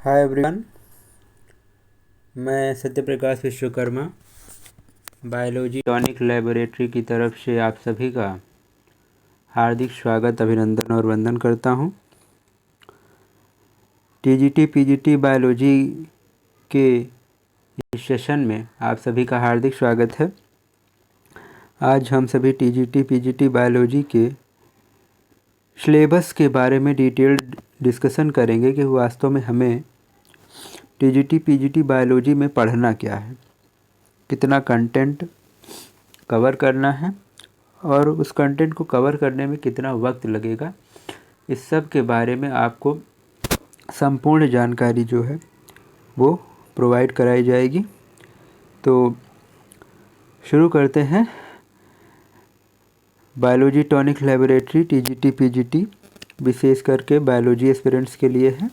हाय everyone. मैं Satyaprakash Vishwakarma biology tonic laboratory की तरफ से आप सभी का हार्दिक स्वागत, अभिनंदन और वंदन करता हूं। टीजीटी पीजीटी बायोलॉजी के इस सेशन में आप सभी का हार्दिक स्वागत है। आज हम सभी टीजीटी पीजीटी बायोलॉजी के सिलेबस के बारे में डिटेल्ड डिस्कशन करेंगे कि वास्तव में हमें टीजीटी पीजीटी बायोलॉजी में पढ़ना क्या है, कितना कंटेंट कवर करना है और उस कंटेंट को कवर करने में कितना वक्त लगेगा। इस सब के बारे में आपको संपूर्ण जानकारी जो है वो प्रोवाइड कराई जाएगी। तो शुरू करते हैं। Biology tonic laboratory TGT PGT विशेष करके बायोलॉजी एस्पिरेंट्स के लिए है।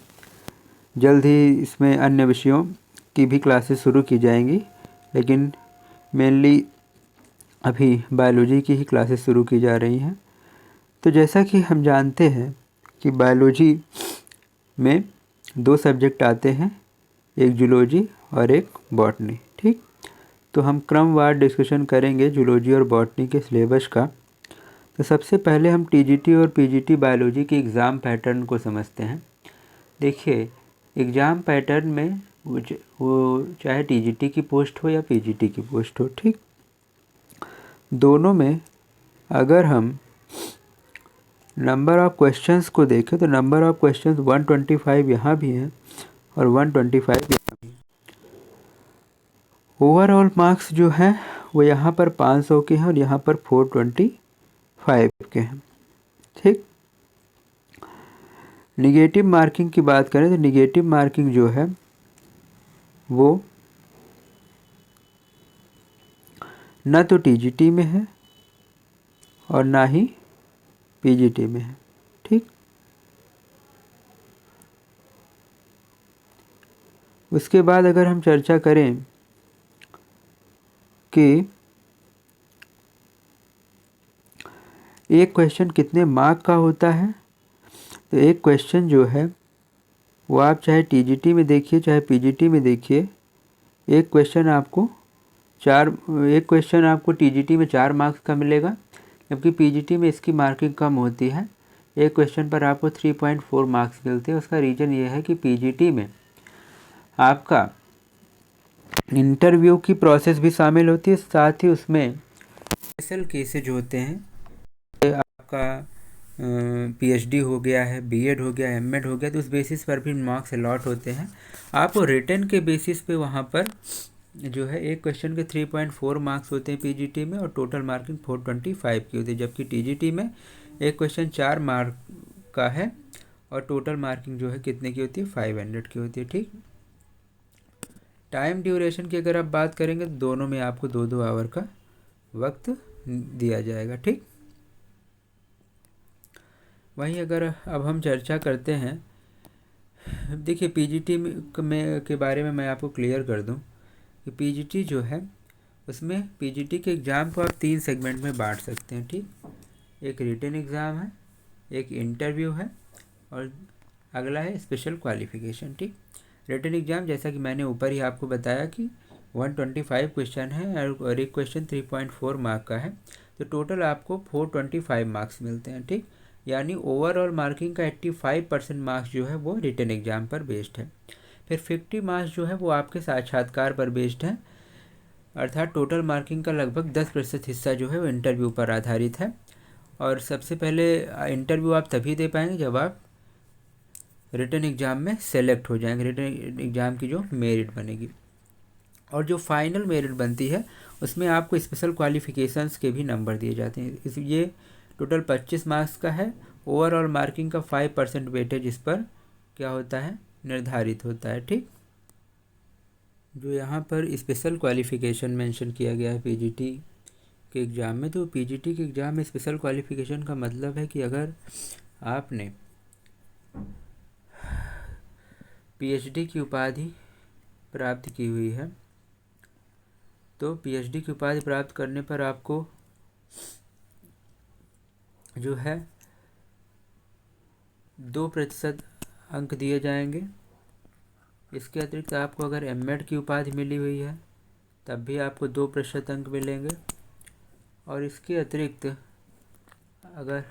जल्द ही इसमें अन्य विषयों की भी क्लासेस शुरू की जाएंगी, लेकिन मेनली अभी बायोलॉजी की ही क्लासेस शुरू की जा रही हैं। तो जैसा कि हम जानते हैं कि बायोलॉजी में दो सब्जेक्ट आते हैं, एक जूलॉजी और एक बॉटनी। ठीक, तो हम क्रमवार डिस्कशन करेंगे जूलॉजी और बॉटनी के सिलेबस का। तो सबसे पहले हम टीजीटी और पीजीटी बायोलॉजी के एग्ज़ाम पैटर्न को समझते हैं। देखिए, एग्ज़ाम पैटर्न में वो चाहे टीजीटी की पोस्ट हो या पीजीटी की पोस्ट हो, ठीक, दोनों में अगर हम नंबर ऑफ़ क्वेश्चंस को देखें तो नंबर ऑफ़ क्वेश्चंस 125 यहाँ भी हैं और 125 यहाँ भी। ओवरऑल मार्क्स जो हैं वो यहाँ पर 500 के हैं और यहाँ पर 425 के हैं। ठीक, निगेटिव मार्किंग की बात करें तो निगेटिव मार्किंग जो है वो न तो टीजीटी में है और ना ही पीजीटी में है। ठीक, उसके बाद अगर हम चर्चा करें कि एक क्वेश्चन कितने मार्क का होता है, तो एक क्वेश्चन जो है वो आप चाहे टीजीटी में देखिए चाहे पीजीटी में देखिए, एक क्वेश्चन आपको टीजीटी में 4 मार्क्स का मिलेगा, जबकि पीजीटी में इसकी मार्किंग कम होती है। एक क्वेश्चन पर आपको 3.4 मार्क्स मिलते हैं। उसका रीज़न ये है कि पीजीटी में आपका इंटरव्यू की प्रोसेस भी शामिल होती है, साथ ही उसमें स्पेशल केसेज होते हैं। आपका पीएचडी हो गया है, बीएड हो गया, एमएड हो गया, तो उस बेसिस पर भी मार्क्स अलॉट होते हैं। आपको रिटन के बेसिस पे वहाँ पर जो है एक क्वेश्चन के 3.4 मार्क्स होते हैं पीजीटी में और टोटल मार्किंग 425 की होती है, जबकि टीजीटी में एक क्वेश्चन 4 मार्क का है और टोटल मार्किंग जो है कितने की होती है, 500 की होती है। ठीक, टाइम ड्यूरेशन की अगर आप बात करेंगे तो दोनों में आपको 2-2 आवर का वक्त दिया जाएगा। ठीक, वहीं अगर अब हम चर्चा करते हैं, देखिए पीजीटी में के बारे में मैं आपको क्लियर कर दूं कि पीजीटी जो है उसमें पीजीटी के एग्ज़ाम को आप 3 सेगमेंट में बांट सकते हैं। ठीक, एक रिटन एग्ज़ाम है, एक इंटरव्यू है और अगला है स्पेशल क्वालिफिकेशन। ठीक, रिटन एग्ज़ाम जैसा कि मैंने ऊपर ही आपको बताया कि 125 क्वेश्चन है और एक क्वेश्चन 3.4 मार्क का है, तो टोटल आपको 425 मार्क्स मिलते हैं। ठीक, यानी ओवरऑल मार्किंग का 85% मार्क्स जो है वो रिटन एग्ज़ाम पर बेस्ड है। फिर 50 मार्क्स जो है वो आपके साक्षात्कार पर बेस्ड है, अर्थात टोटल मार्किंग का लगभग 10% हिस्सा जो है वो इंटरव्यू पर आधारित है। और सबसे पहले इंटरव्यू आप तभी दे पाएंगे जब आप रिटन एग्ज़ाम में सेलेक्ट हो जाएंगे, रिटन एग्ज़ाम की जो मेरिट बनेगी। और जो फाइनल मेरिट बनती है उसमें आपको स्पेशल क्वालिफ़िकेशंस के भी नंबर दिए जाते हैं। इस ये टोटल 25 मार्क्स का है। ओवरऑल मार्किंग का 5% वेटेज इस पर क्या होता है, निर्धारित होता है। ठीक, जो यहाँ पर स्पेशल क्वालिफ़िकेशन मेंशन किया गया है पीजीटी के एग्ज़ाम में, तो पीजीटी के एग्ज़ाम में स्पेशल क्वालिफ़िकेशन का मतलब है कि अगर आपने पीएचडी की उपाधि प्राप्त की हुई है तो पीएचडी की उपाधि प्राप्त करने पर आपको जो है 2% अंक दिए जाएंगे इसके अतिरिक्त आपको अगर एमएड की उपाधि मिली हुई है तब भी आपको 2% अंक मिलेंगे, और इसके अतिरिक्त अगर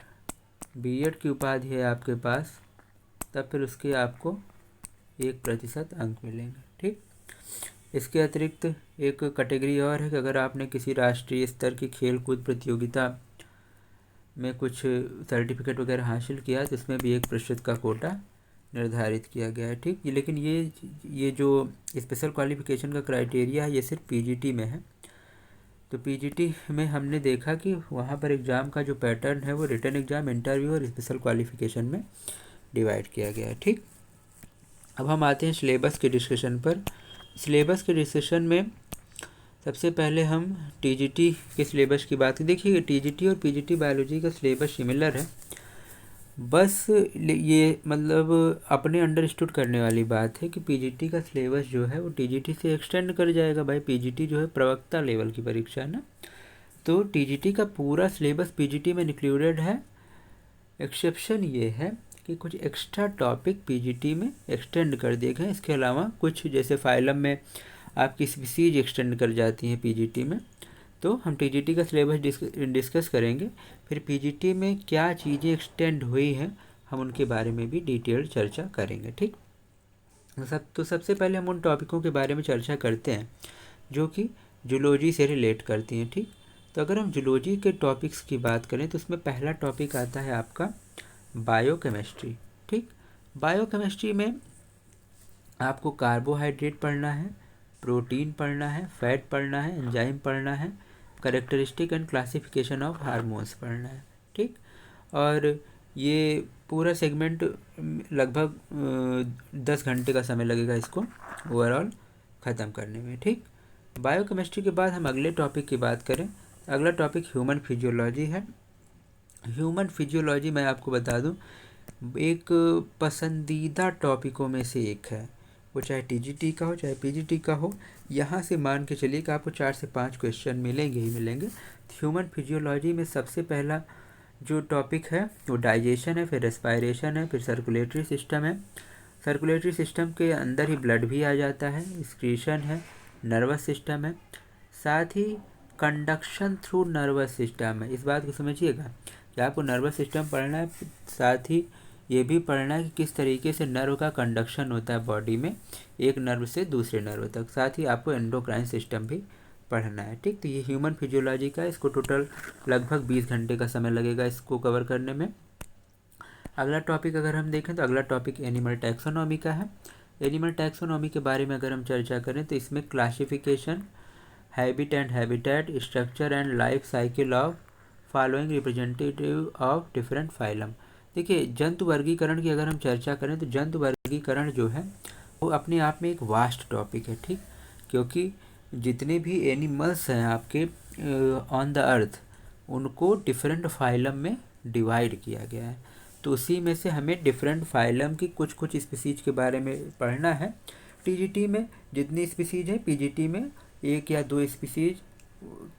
बीएड की उपाधि है आपके पास तब फिर उसके आपको 1% अंक मिलेंगे। ठीक, इसके अतिरिक्त एक कैटेगरी और है कि अगर आपने किसी राष्ट्रीय स्तर की खेल कूद प्रतियोगिता में कुछ सर्टिफिकेट वगैरह हासिल किया तो इसमें भी 1% का कोटा निर्धारित किया गया है। ठीक, लेकिन ये जो स्पेशल क्वालिफिकेशन का क्राइटेरिया है ये सिर्फ पीजीटी में है। तो पीजीटी में हमने देखा कि वहाँ पर एग्ज़ाम का जो पैटर्न है वो रिटन एग्ज़ाम, इंटरव्यू और स्पेशल क्वालिफिकेशन में डिवाइड किया गया है। ठीक, अब हम आते हैं सिलेबस के डिस्कशन पर। सिलेबस के डिस्कशन में सबसे पहले हम टीजीटी के सिलेबस की बात करें। देखिए टीजीटी और पीजीटी बायोलॉजी का सिलेबस सिमिलर है, बस ये मतलब अपने अंडरस्टूड करने वाली बात है कि पीजीटी का सिलेबस जो है वो टीजीटी से एक्सटेंड कर जाएगा। भाई पीजीटी जो है प्रवक्ता लेवल की परीक्षा है ना, तो टीजीटी का पूरा सिलेबस पीजीटी में इंक्लूडेड है। एक्सेप्शन ये है कि कुछ एक्स्ट्रा टॉपिक पीजीटी में एक्सटेंड कर दिए गए। इसके अलावा कुछ जैसे फाइलम में आपकी स्पीसीज एक्सटेंड कर जाती हैं पीजीटी में, तो हम टीजीटी का सिलेबस डिस्कस करेंगे। फिर पीजीटी में क्या चीज़ें एक्सटेंड हुई हैं हम उनके बारे में भी डिटेल्ड चर्चा करेंगे। ठीक, तो सबसे पहले हम उन टॉपिकों के बारे में चर्चा करते हैं जो कि जूलॉजी से रिलेट करती हैं। ठीक, तो अगर हम जूलॉजी के टॉपिक्स की बात करें तो उसमें पहला टॉपिक आता है आपका बायोकेमिस्ट्री। ठीक, बायोकेमिस्ट्री में आपको कार्बोहाइड्रेट पढ़ना है, प्रोटीन पढ़ना है, फैट पढ़ना है, एंजाइम पढ़ना है, characteristic and classification of hormones पढ़ना है। ठीक, और ये पूरा सेगमेंट लगभग 10 घंटे का समय लगेगा इसको ओवरऑल ख़त्म करने में। ठीक, बायोकेमिस्ट्री के बाद हम अगले टॉपिक की बात करें। अगला टॉपिक ह्यूमन फिजियोलॉजी है। ह्यूमन फिजियोलॉजी मैं आपको बता दूं एक पसंदीदा टॉपिकों में से एक है, वो चाहे टीजीटी का हो चाहे पीजीटी का हो। यहाँ से मान के चलिए कि आपको 4 से 5 क्वेश्चन मिलेंगे ही मिलेंगे। ह्यूमन फिजियोलॉजी में सबसे पहला जो टॉपिक है वो डाइजेशन है, फिर रेस्पायरेशन है, फिर सर्कुलेटरी सिस्टम है। सर्कुलेटरी सिस्टम के अंदर ही ब्लड भी आ जाता है, एक्सक्रीशन है, नर्वस सिस्टम है, साथ ही कंडक्शन थ्रू नर्वस सिस्टम है। इस बात को समझिएगा कि आपको नर्वस सिस्टम पढ़ना है, साथ ही ये भी पढ़ना है कि किस तरीके से नर्व का कंडक्शन होता है बॉडी में एक नर्व से दूसरे नर्व तक। साथ ही आपको एंडोक्राइन सिस्टम भी पढ़ना है। ठीक, तो ये ह्यूमन फिजियोलॉजी का, इसको टोटल लगभग 20 घंटे का समय लगेगा इसको कवर करने में। अगला टॉपिक अगर हम देखें तो अगला टॉपिक एनिमल टैक्सोनॉमी का है। एनिमल टैक्सोनॉमी के बारे में अगर हम चर्चा करें तो इसमें classification, habit and habitat, structure and life cycle of following representative of different phylum. देखिए जंतु वर्गीकरण की अगर हम चर्चा करें तो जंतु वर्गीकरण जो है वो अपने आप में एक वास्ट टॉपिक है। ठीक, क्योंकि जितने भी एनिमल्स हैं आपके ऑन द अर्थ उनको डिफरेंट फाइलम में डिवाइड किया गया है, तो उसी में से हमें डिफरेंट फाइलम की कुछ स्पीसीज के बारे में पढ़ना है। टीजीटी में जितनी स्पीसीज है पीजीटी में 1 या 2 स्पीसीज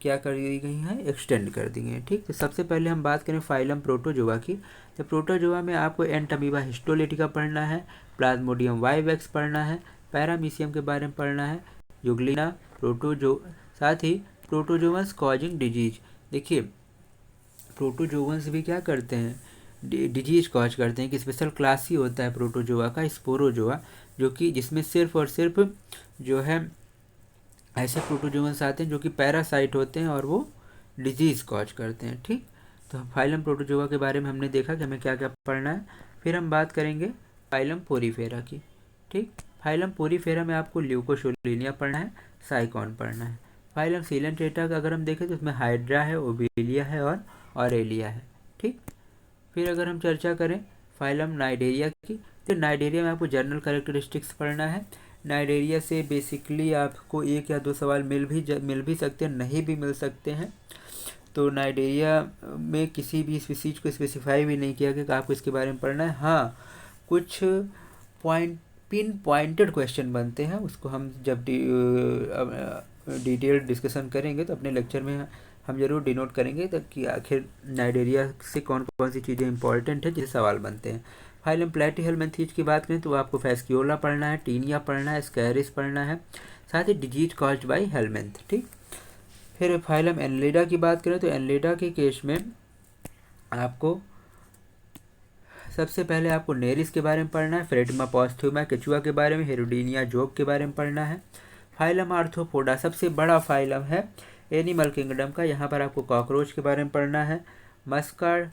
क्या कर दी गई हैं, एक्सटेंड कर दी गई हैं। ठीक, तो सबसे पहले हम बात करें फाइलम प्रोटोजोआ की। तो प्रोटोजोआ में आपको एंटामीबा हिस्टोलिटिका पढ़ना है, प्लाज्मोडियम वाइवेक्स पढ़ना है, पैरामीशियम के बारे में पढ़ना है, यूग्लिना, साथ ही प्रोटोजोवंस कॉजिंग डिजीज। देखिए प्रोटोजोवंस भी क्या करते हैं, डिजीज कॉज करते हैं। कि स्पेशल क्लास ही होता है प्रोटोजोआ का, स्पोरोजोआ, जो कि जिसमें सिर्फ और सिर्फ जो है ऐसे प्रोटोजोवंस आते हैं जो कि पैरासाइट होते हैं और वो डिजीज़ कॉज करते हैं। ठीक, तो फाइलम प्रोटोजोआ के बारे में हमने देखा कि हमें क्या क्या पढ़ना है। फिर हम बात करेंगे फाइलम पोरीफेरा की। ठीक, फाइलम पोरीफेरा में आपको ल्यूकोशोलिनिया पढ़ना है, साइकॉन पढ़ना है। फाइलम सीलेंट्रेटा का अगर हम देखें तो उसमें हाइड्रा है, ओबेलिया है और ऑरेलिया है। ठीक, फिर अगर हम चर्चा करें फाइलम नाइडेरिया की, तो नाइडेरिया में आपको जनरल कैरेक्टरिस्टिक्स पढ़ना है। नाइडेरिया से बेसिकली आपको 1 या 2 सवाल मिल भी सकते हैं, नहीं भी मिल सकते हैं। तो नाइडेरिया में किसी भी स्पीसीज को स्पेसिफाई भी नहीं किया गया कि आपको इसके बारे में पढ़ना है। हाँ, कुछ पॉइंटेड क्वेश्चन बनते हैं, उसको हम जब डिटेल्ड डिस्कशन करेंगे तो अपने लेक्चर में हम जरूर डिनोट करेंगे तब कि आखिर नाइडेरिया से कौन कौन सी चीज़ें इंपॉर्टेंट है जिससे सवाल बनते हैं। फाइलम प्लेटीहेलमिन्थीज की बात करें तो आपको फैस्क्यूला पढ़ना है, टीनिया पढ़ना है, स्कैरिस पढ़ना है, साथ ही डिजीज कॉज्ड बाय हेलमिन्थ। ठीक। फिर फाइलम एनलिडा की बात करें तो एनलिडा के केस में आपको सबसे पहले आपको नेरिस के बारे में पढ़ना है, फ्रेटिमा पॉस्थ्यूमा केचुआ के बारे में, हेरोडीनिया जोग के बारे में पढ़ना है। फाइलम आर्थ्रोपोडा सबसे बड़ा फाइलम है एनिमल किंगडम का, यहाँ पर आपको कॉकरोच के बारे में पढ़ना है, मस्कार्ड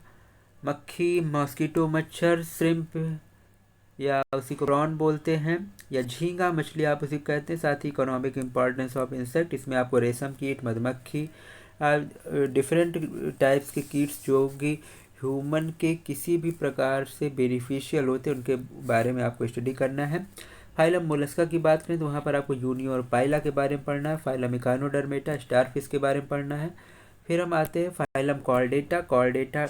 मक्खी, मॉस्किटो मच्छर, श्रिम्प या उसी को प्रॉन बोलते हैं, या झींगा मछली आप उसी को कहते हैं। साथ ही इकोनॉमिक इम्पॉर्टेंस ऑफ इंसेक्ट, इसमें आपको रेशम कीट, मधुमक्खी, डिफरेंट टाइप्स के कीट्स जो कि ह्यूमन के किसी भी प्रकार से बेनिफिशियल होते हैं उनके बारे में आपको स्टडी करना है। फाइलम मोलस्का की बात करें तो वहाँ पर आपको यूनी और पाइला के बारे में पढ़ना है। फाइलम इकानोडर्मेटा स्टारफिश के बारे में पढ़ना है। फिर हम आते हैं फाइलम कॉर्डेटा। कॉर्डेटा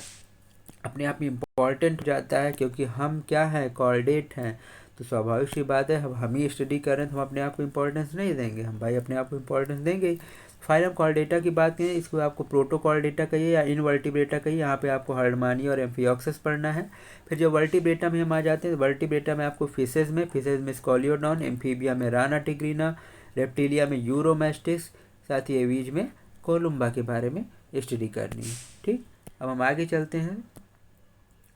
अपने आप में इम्पॉर्टेंट हो जाता है क्योंकि हम क्या हैं, कॉर्डेट हैं, तो स्वाभाविक सी बात है हम ही स्टडी कर रहे हैं तो हम अपने आप को इम्पोर्टेंस नहीं देंगे, हम भाई अपने आप को इम्पोर्टेंस देंगे। फाइलम कॉर्डेटा की बात करें, इसको आपको प्रोटोकॉर्डेटा कहिए या इनवर्टिब्रेटा कहिए, यहाँ पे आपको हर्डमानी और एम्फियोक्सस पढ़ना है। फिर जब वर्टिब्रेटा में हम आ जाते हैं, वर्टिब्रेटा में आपको फिशेज में स्कॉलियोडॉन, एम्फीबिया में राना टिग्रीना, रेप्टिलिया में यूरोमेस्टिस, साथ ही एवीज में कोलुम्बा के बारे में स्टडी करनी है। ठीक। अब हम आगे चलते हैं,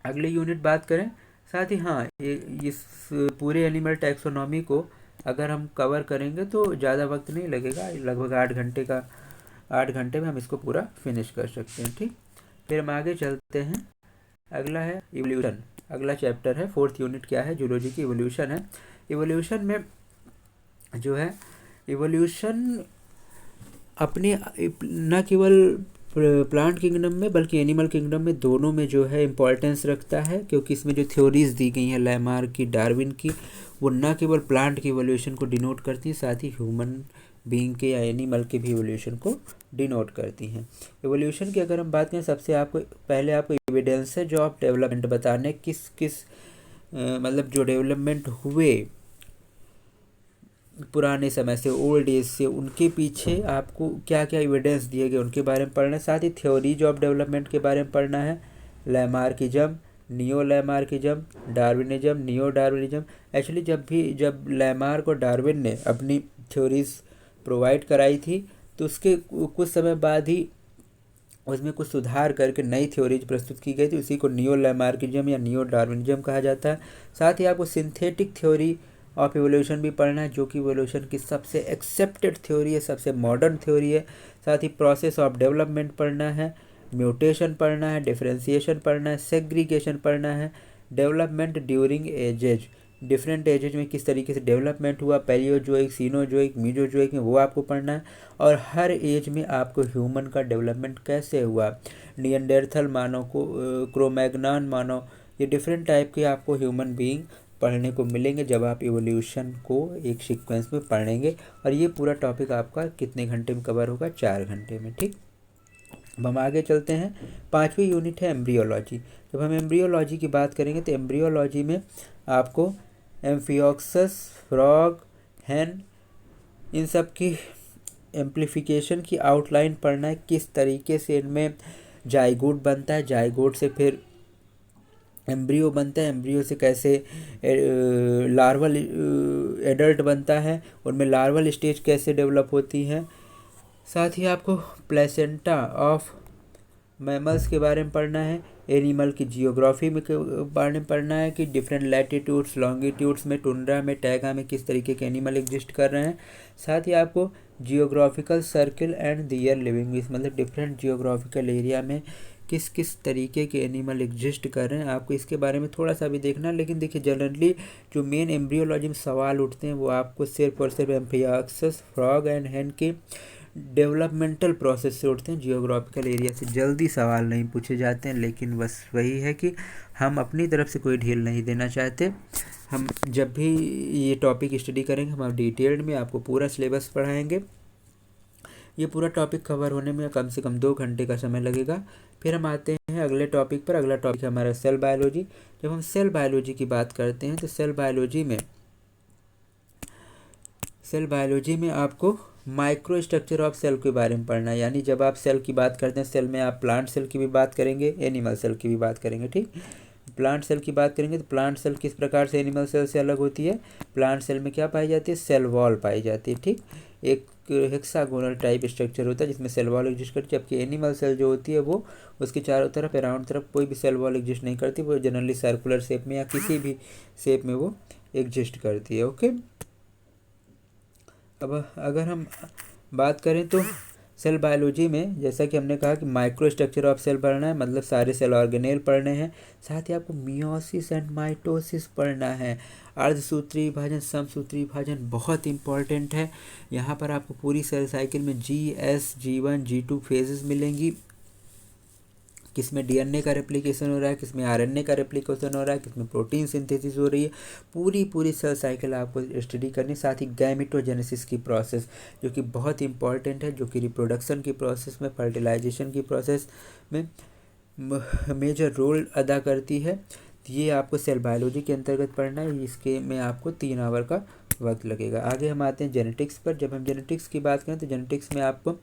अगले यूनिट बात करें। साथ ही हाँ, इस पूरे एनिमल टैक्सोनॉमी को अगर हम कवर करेंगे तो ज़्यादा वक्त नहीं लगेगा, लगभग 8 घंटे में हम इसको पूरा फिनिश कर सकते हैं। ठीक। फिर हम आगे चलते हैं, अगला है इवोल्यूशन। अगला चैप्टर है, 4th यूनिट क्या है, जूलॉजी की इवोल्यूशन है। इवोल्यूशन में जो है, इवोल्यूशन अपने न केवल प्लांट किंगडम में बल्कि एनिमल किंगडम में दोनों में जो है इम्पॉर्टेंस रखता है, क्योंकि इसमें जो थ्योरीज दी गई हैं लैमार्क की, डार्विन की, वो न केवल प्लांट की इवोल्यूशन को डिनोट करती हैं, साथ ही ह्यूमन बीइंग के या एनिमल के भी इवोल्यूशन को डिनोट करती हैं। इवोल्यूशन की अगर हम बात करें, सबसे पहले आपको एविडेंसेज ऑफ डेवलपमेंट बताने, किस मतलब जो डेवलपमेंट हुए पुराने समय से, ओल्ड एज से, उनके पीछे आपको क्या क्या एविडेंस दिए गए उनके बारे में पढ़ना है। साथ ही थ्योरीज ऑफ डेवलपमेंट के बारे में पढ़ना है, Lamarckism, neo Lamarckism, Darwinism, neo Darwinism. Actually जब लैमार्क और डार्विन ने अपनी थ्योरीज प्रोवाइड कराई थी तो उसके कुछ समय बाद ही उसमें कुछ सुधार करके नई थ्योरीज प्रस्तुत की गई थी, उसी को नियो लैमार्किज्म या नियो डार्विनिज्म कहा जाता है। साथ ही आपको सिंथेटिक थ्योरी ऑफ इवोल्यूशन भी पढ़ना है, जो कि इवोल्यूशन की सबसे एक्सेप्टेड थ्योरी है, सबसे मॉडर्न थ्योरी है। साथ ही प्रोसेस ऑफ डेवलपमेंट पढ़ना है, म्यूटेशन पढ़ना है, डिफरेंशिएशन पढ़ना है, सेग्रीगेशन पढ़ना है, development during edges, different edges में किस तरीके से डेवलपमेंट हुआ, पैलियोजोइक, सीनोजोइक, मीजोजोइक में, वो आपको पढ़ना है। और हर एज में आपको ह्यूमन का डेवलपमेंट कैसे हुआ, नियंडरथल मानव को, क्रोमैग्नॉन मानव, ये डिफरेंट टाइप के आपको ह्यूमन बीइंग पढ़ने को मिलेंगे जब आप इवोल्यूशन को एक सीक्वेंस में पढ़ेंगे। और ये पूरा टॉपिक आपका कितने घंटे में कवर होगा, 4 घंटे में। ठीक। अब हम आगे चलते हैं, 5वीं यूनिट है एम्ब्रियोलॉजी। जब हम एम्ब्रियोलॉजी की बात करेंगे तो एम्ब्रियोलॉजी में आपको एम्फियोक्सस, फ्रॉग, हैन, इन सब की एम्प्लीफिकेशन की आउटलाइन पढ़ना है, किस तरीके से इनमें जाइगोट बनता है, जाइगोट से फिर एम्ब्रियो बनता है, एम्ब्रियो से कैसे लार्वल एडल्ट बनता है, उनमें लार्वल स्टेज कैसे डेवलप होती हैं। साथ ही आपको प्लेसेंटा ऑफ मैमल्स के बारे में पढ़ना है, एनिमल की जियोग्राफी में के बारे में पढ़ना है कि डिफरेंट लैटिट्यूड्स, लॉन्गिट्यूड्स में, टुंड्रा में, टैगा में किस तरीके के एनिमल एग्जिस्ट कर रहे हैं। साथ ही आपको geographical circle and their living, मतलब डिफरेंट जियोग्राफिकल एरिया में किस किस तरीके के एनिमल एग्जिस्ट कर रहे हैं, आपको इसके बारे में थोड़ा सा भी देखना है। लेकिन देखिए जनरली जो मेन एम्ब्रियोलॉजी में सवाल उठते हैं वो आपको सिर्फ और सिर्फ एम्फियोक्सस, फ्रॉग एंड हैन के डेवलपमेंटल प्रोसेस से उठते हैं, जियोग्राफिकल एरिया से जल्दी सवाल नहीं पूछे जाते हैं। लेकिन बस वही है कि हम अपनी तरफ से कोई ढील नहीं देना चाहते। हम जब भी ये टॉपिक स्टडी करेंगे हम डिटेल्ड में आपको पूरा सिलेबस पढ़ाएंगे। ये पूरा टॉपिक कवर होने में कम से कम 2 घंटे का समय लगेगा। फिर हम आते हैं अगले टॉपिक पर। अगला टॉपिक है हमारा सेल बायोलॉजी। जब हम सेल बायोलॉजी की बात करते हैं तो सेल बायोलॉजी में आपको माइक्रो स्ट्रक्चर ऑफ सेल के बारे में पढ़ना है। यानी जब आप सेल की बात करते हैं, सेल में आप प्लांट सेल की भी बात करेंगे, एनिमल सेल की भी बात करेंगे। ठीक। प्लांट सेल की बात करेंगे तो प्लांट सेल किस प्रकार से एनिमल सेल से अलग होती है। प्लांट सेल में क्या पाई जाती है, सेल वॉल पाई जाती है। ठीक, एक हेक्सागोनल टाइप स्ट्रक्चर होता है जिसमें सेल वॉल एग्जिस्ट करती है, जबकि एनिमल सेल जो होती है वो उसके चारों तरफ अराउंड तरफ कोई भी सेल वॉल एग्जिस्ट नहीं करती, वो जनरली सर्कुलर शेप में या किसी भी शेप में वो एग्जिस्ट करती है। ओके, अब अगर हम बात करें तो सेल बायोलॉजी में जैसा कि हमने कहा कि माइक्रो स्ट्रक्चर ऑफ सेल पढ़ना है, मतलब सारे सेल ऑर्गेनेल पढ़ने हैं। साथ ही आपको मियोसिस एंड माइटोसिस पढ़ना है। अर्धसूत्री विभाजन, समसूत्री विभाजन बहुत इंपॉर्टेंट है। यहाँ पर आपको पूरी सेल साइकिल में GS, G1, G2 फेजेस मिलेंगी। किसमें डीएनए का रेप्लिकेशन हो रहा है, किसमें आरएनए का रेप्लिकेशन हो रहा है, किसमें प्रोटीन सिंथेसिस हो रही है। पूरी सेल साइकिल आपको स्टडी करनी। साथ ही गैमेटोजेनेसिस की प्रोसेस जो कि बहुत इंपॉर्टेंट है, जो कि रिप्रोडक्शन की प्रोसेस में, फर्टिलाइजेशन की प्रोसेस में मेजर रोल अदा करती है। तो ये आपको सेल बायोलॉजी के अंतर्गत पढ़ना है। इसके में आपको 3 आवर का वक्त लगेगा। आगे हम आते हैं जेनेटिक्स पर। जब हम जेनेटिक्स की बात करें तो जेनेटिक्स में आपको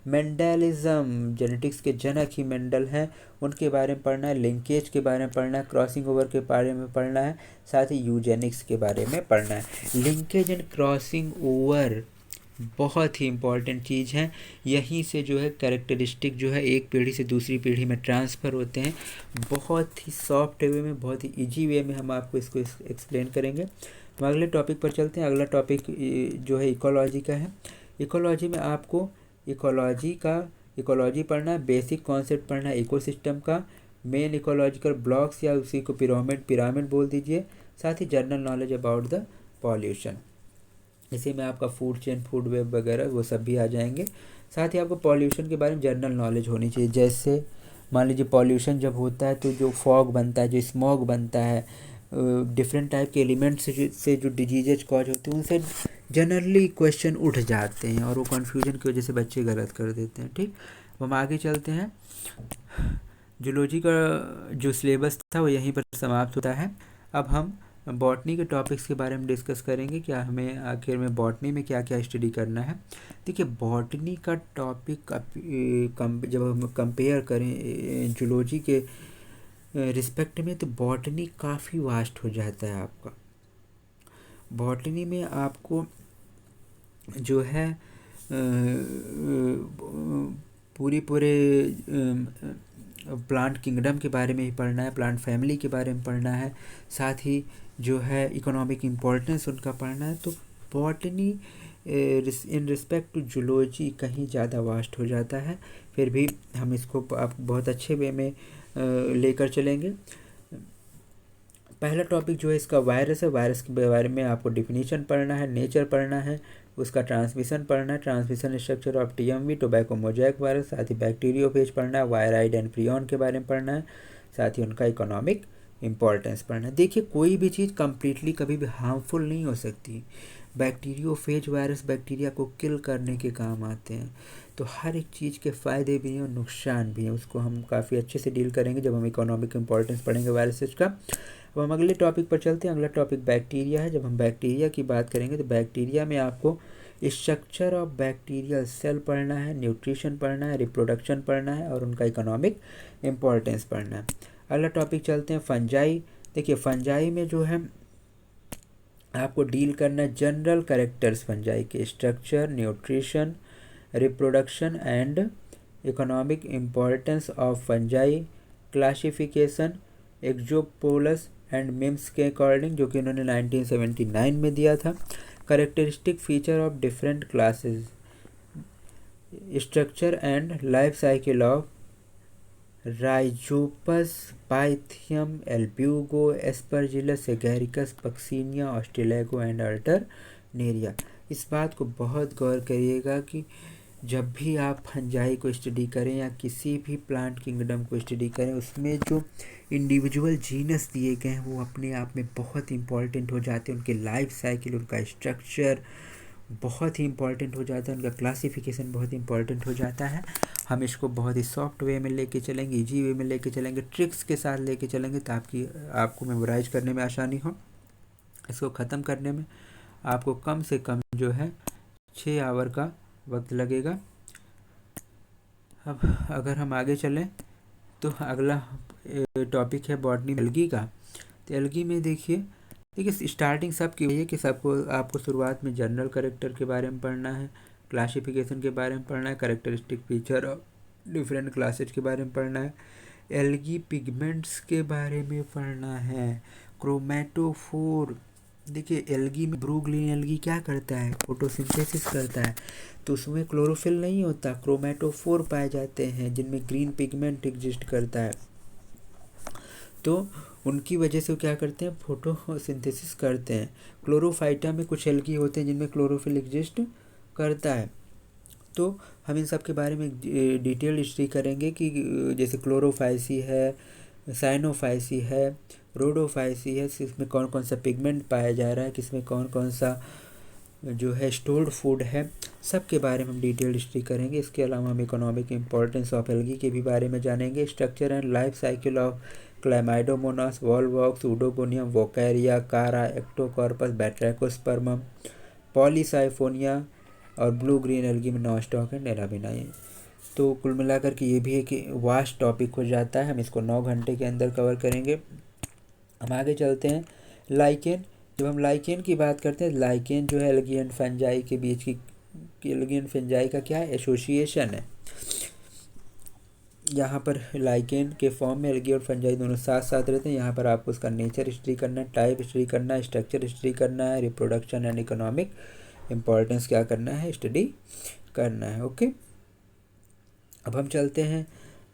मेंडेलिज्म, जेनेटिक्स के जनक ही मेंडल हैं, उनके बारे में पढ़ना है। लिंकेज के बारे में पढ़ना है, क्रॉसिंग ओवर के बारे में पढ़ना है, साथ ही यूजेनिक्स के बारे में पढ़ना है। लिंकेज एंड क्रॉसिंग ओवर बहुत ही इम्पॉर्टेंट चीज़ है। यहीं से जो है कैरेक्टरिस्टिक जो है एक पीढ़ी से दूसरी पीढ़ी में ट्रांसफ़र होते हैं। बहुत ही सॉफ्ट वे में, बहुत ही ईजी वे में हम आपको इसको एक्सप्लेन करेंगे। हम अगले टॉपिक पर चलते हैं। अगला टॉपिक जो है इकोलॉजी का है। इकोलॉजी में आपको इकोलॉजी पढ़ना है, बेसिक कॉन्सेप्ट पढ़ना है इकोसिस्टम का, मेन इकोलॉजिकल ब्लॉक्स या उसी को पिरामिड बोल दीजिए। साथ ही general knowledge about the pollution, इसी में आपका फूड चेन, फूड वेब वगैरह वो सब भी आ जाएंगे। साथ ही आपको पॉल्यूशन के बारे में जनरल नॉलेज होनी चाहिए। जैसे मान लीजिए पॉल्यूशन जब होता है तो जो फॉग बनता है, जो स्मॉग बनता है, डिफरेंट टाइप के एलिमेंट्स से जो डिजीजेज कॉज होते हैं, उनसे जनरली क्वेश्चन उठ जाते हैं और वो कन्फ्यूजन की वजह से बच्चे गलत कर देते हैं। ठीक, हम आगे चलते हैं। जूलॉजी का जो सिलेबस था वो यहीं पर समाप्त होता है। अब हम बॉटनी के टॉपिक्स के बारे में डिस्कस करेंगे। क्या हमें आखिर में बॉटनी में क्या क्या स्टडी करना है। देखिए, बॉटनी का टॉपिक जब हम कंपेयर करें जूलॉजी के रिस्पेक्ट में तो बॉटनी काफ़ी वास्ट हो जाता है आपका। बॉटनी में आपको जो है पूरे प्लांट किंगडम के बारे में ही पढ़ना है, प्लांट फैमिली के बारे में पढ़ना है, साथ ही जो है इकोनॉमिक इम्पोर्टेंस उनका पढ़ना है। तो botany in respect to zoology कहीं ज़्यादा वास्ट हो जाता है। फिर भी हम इसको आप बहुत अच्छे वे में लेकर चलेंगे। पहला टॉपिक जो है इसका वायरस है। वायरस के बारे में आपको डिफिनीशन पढ़ना है, नेचर पढ़ना है, उसका ट्रांसमिशन पढ़ना है, transmission structure of TMV tobacco mosaic virus, साथ ही बैक्टीरियोफेज पढ़ना है, वायराइड एंड प्रियन के बारे में पढ़ना है, साथ ही उनका इकोनॉमिक इम्पॉर्टेंस पढ़ना है। देखिए, कोई भी चीज़ कम्प्लीटली कभी भी हार्मफुल नहीं हो सकती। बैक्टीरियोफेज वायरस बैक्टीरिया को किल करने के काम आते हैं। तो हर एक चीज़ के फ़ायदे भी हैं और नुकसान भी हैं, उसको हम काफ़ी अच्छे से डील करेंगे जब हम इकोनॉमिक इम्पॉर्टेंस पढ़ेंगे वायरसेस का। अब हम अगले टॉपिक पर चलते हैं। अगला टॉपिक बैक्टीरिया है। जब हम बैक्टीरिया की बात करेंगे तो बैक्टीरिया में आपको स्ट्रक्चर ऑफ बैक्टीरियल सेल पढ़ना है, न्यूट्रिशन पढ़ना है, रिप्रोडक्शन पढ़ना है और उनका इकोनॉमिक इम्पॉर्टेंस पढ़ना है। अगला टॉपिक चलते हैं फंजाई। देखिए, फंजाई में जो है आपको डील करना है जनरल कैरेक्टर्स फंजाई के, structure, nutrition, reproduction and economic importance of fungi, classification Alexopoulos and Mims के अकॉर्डिंग, जो कि उन्होंने 1979 में दिया था। Characteristic feature of different classes, structure and life cycle of Rhizopus, Pythium, Albugo, Aspergillus, Agaricus, Puccinia, Ustilago and Alternaria. इस बात को बहुत गौर करिएगा कि जब भी आप फंजाई को स्टडी करें या किसी भी प्लांट किंगडम को स्टडी करें, उसमें जो इंडिविजुअल जीनस दिए गए हैं वो अपने आप में बहुत इंपॉर्टेंट हो जाते हैं। उनके लाइफ साइकिल, उनका स्ट्रक्चर बहुत ही इंपॉर्टेंट हो जाता है, उनका क्लासिफिकेशन बहुत इंपॉर्टेंट हो जाता है। हम इसको बहुत ही सॉफ्ट वे में लेके चलेंगे, इजी वे में लेके चलेंगे, ट्रिक्स के साथ लेके चलेंगे ताकि आपको मेमोराइज करने में आसानी हो। इसको ख़त्म करने में आपको कम से कम जो है 6 आवर का वक्त लगेगा। अब अगर हम आगे चलें तो अगला टॉपिक है बॉटनी एल्गी का। तो एल्गी में देखिए स्टार्टिंग सबकी वही है कि सबको आपको शुरुआत में जनरल कैरेक्टर के बारे में पढ़ना है, क्लासिफिकेशन के बारे में पढ़ना है, कैरेक्टरिस्टिक फीचर और डिफरेंट क्लासेज के बारे में पढ़ना है, एल्गी पिगमेंट्स के बारे में पढ़ना है, क्रोमेटोफोर। देखिए एल्गी में ब्रू ग्रीन एल्गी क्या करता है, फोटोसिंथेसिस करता है, तो उसमें क्लोरोफिल नहीं होता, क्रोमेटोफोर पाए जाते हैं जिनमें ग्रीन पिगमेंट एग्जिस्ट करता है। तो उनकी वजह से वो क्या करते हैं, फोटोसिंथेसिस करते हैं। क्लोरोफाइटा में कुछ एल्गी होते हैं जिनमें क्लोरोफिल एग्जिस्ट करता है। तो हम इन सब के बारे में डिटेल हिस्ट्री करेंगे कि जैसे क्लोरोफाइसी है, साइनोफाइसी है, रोडोफाइसी है, इसमें कौन कौन सा पिगमेंट पाया जा रहा है, किसमें कौन कौन सा जो है स्टोर्ड फूड है, सब के बारे में हम डिटेल हिस्ट्री करेंगे। इसके अलावा हम इकोनॉमिक इंपॉर्टेंस ऑफ एल्गी के भी बारे में जानेंगे, structure and life cycle of Chlamydomonas, Volvox, Oedogonium, Vaucheria, Chara, Ectocarpus, Batrachospermum, Polysiphonia और ब्लू ग्रीन एल्गी में नॉस्टॉक एंड एराबिनाई। तो कुल मिलाकर के ये भी एक वास्ट टॉपिक हो जाता है, हम इसको 9 घंटे के अंदर कवर करेंगे। हम आगे चलते हैं लाइकेन। जब हम लाइकेन की बात करते हैं, लाइकेन जो है एल्गी एंड फंजाई के बीच की, एल्गी एंड फंजाई का क्या है, एसोसिएशन है। यहाँ पर लाइकेन के फॉर्म में एल्गी और फंजाई दोनों साथ साथ रहते हैं। यहाँ पर आपको उसका नेचर हिस्ट्री करना है, टाइप हिस्ट्री करना है, स्ट्रक्चर हिस्ट्री करना है, रिप्रोडक्शन एंड इकोनॉमिक इम्पोर्टेंस क्या करना है, स्टडी करना है। ओके, अब हम चलते हैं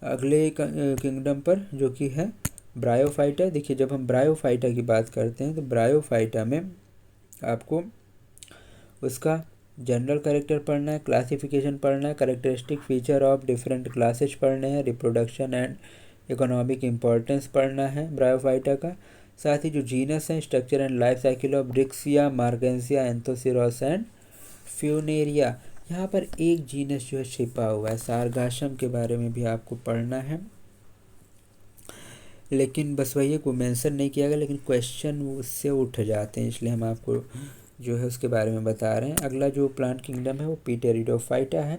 अगले किंगडम पर जो कि है ब्रायोफाइटा। देखिए जब हम ब्रायोफाइटा की बात करते हैं तो ब्रायोफाइटा में आपको उसका जनरल कैरेक्टर पढ़ना है, क्लासिफिकेशन पढ़ना है, characteristic feature of different classes पढ़ने हैं, रिप्रोडक्शन एंड इकोनॉमिक इम्पोर्टेंस पढ़ना है ब्रायोफाइटा का। साथ ही जो जीनस है, structure and life cycle of Riccia, Marchantia, Anthoceros and Funaria. यहाँ पर एक जीनस जो है छिपा हुआ है, सारगाशम के बारे में भी आपको पढ़ना है, लेकिन बस वही को मेंशन नहीं किया गया, लेकिन क्वेश्चन उससे उठ जाते हैं, इसलिए हम आपको जो है उसके बारे में बता रहे हैं। अगला जो प्लांट किंगडम है वो पीटेरिडोफाइटा है।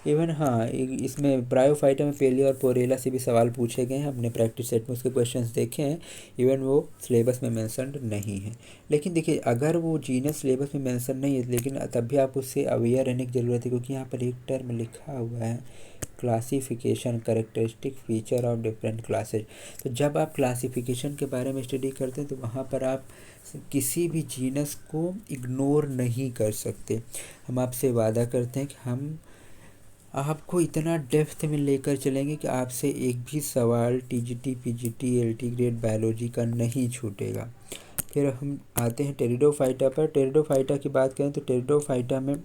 इवन हाँ इसमें ब्रायोफाइटा में पेलिया और पोरेला से भी सवाल पूछे गए हैं, हमने प्रैक्टिस सेट में उसके क्वेश्चंस देखे हैं। इवन वो सिलेबस में मेंशन नहीं है, लेकिन देखिए अगर वो जीनस सिलेबस में मेंशन नहीं है लेकिन तब भी आप उससे अवेयर रहने की ज़रूरत है, क्योंकि यहाँ पर एक टर्म लिखा हुआ है classification, characteristic feature of different classes. तो जब आप क्लासिफिकेशन के बारे में स्टडी करते हैं तो वहाँ पर आप किसी भी जीनस को इग्नोर नहीं कर सकते। हम आपसे वादा करते हैं कि हम आपको इतना डेप्थ में लेकर चलेंगे कि आपसे एक भी सवाल TGT, PGT, LT grade biology का नहीं छूटेगा। फिर हम आते हैं टेरिडोफाइटा पर। टेरिडोफाइटा की बात करें तो टेरिडोफाइटा में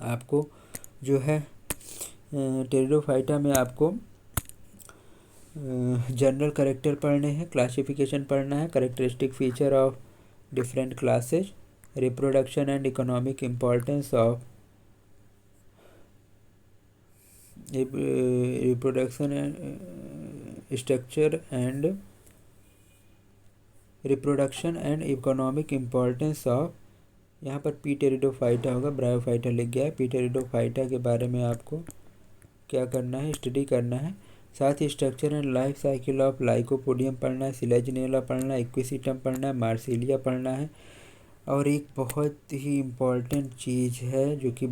आपको जो है टेरिडोफाइटा में आपको जनरल कैरेक्टर पढ़ने हैं, क्लासिफिकेशन पढ़ना है, characteristic feature of different classes, reproduction and economic importance of reproduction and structure and reproduction and economic importance of, यहाँ पर पीटेरिडोफाइटा होगा, ब्रायोफाइटा लिख गया है। पीटेरिडोफाइटा के बारे में आपको क्या करना है, स्टडी करना है। साथ ही structure and life cycle of Lycopodium पढ़ना है, सिलेजिनेला पढ़ना है, इक्विसिटम पढ़ना है, मार्सिलिया पढ़ना है। और एक बहुत ही इम्पॉर्टेंट चीज़ है जो कि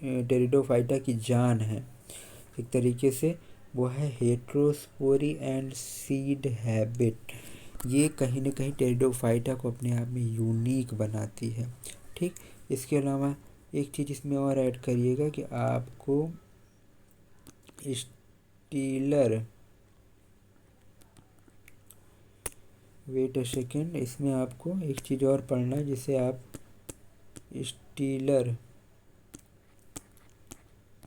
टेरिडोफाइटा की जान है एक तरीके से, वो है हेट्रोस्पोरी एंड सीड हैबिट। ये कहीं ना कहीं टेरिडोफाइटा को अपने आप में यूनिक बनाती है। ठीक, इसके अलावा एक चीज़ इसमें और ऐड करिएगा कि आपको स्टीलर, वेट अ सेकेंड, इसमें आपको एक चीज़ और पढ़ना है जिसे आप स्टीलर